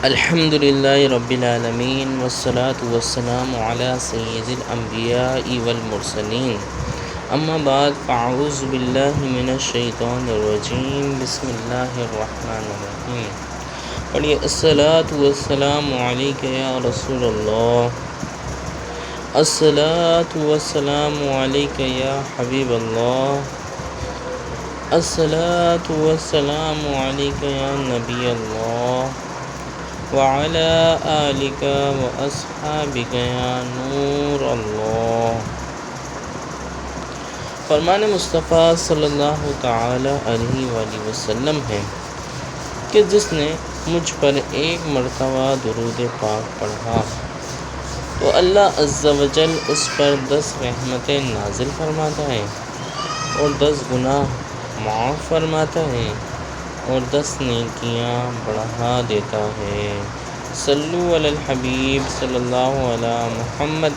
الحمد لله رب العالمين والصلاة والسلام على سيد الأنبياء والمرسلين أما بعد فأعوذ بالله من الشيطان الرجيم بسم الله الرحمن الرحيم پڑھیے الصلاة والسلام عليك يا رسول الله الصلاة والسلام عليك يا حبيب الله الصلاة والسلام عليك يا نبي الله وعلى آلك وأصحابك يا نور اللہ۔ فرمان مصطفیٰ صلی اللہ تعالی علیہ وآلہ وسلم ہے کہ جس نے مجھ پر ایک مرتبہ درود پاک پڑھا تو اللہ عز و جل اس پر 10 رحمتیں نازل فرماتا ہے اور 10 گناہ معاف فرماتا ہے اور 10 نیکیاں بڑھا دیتا ہے۔ صلو علی الحبیب صلی اللہ علی محمد۔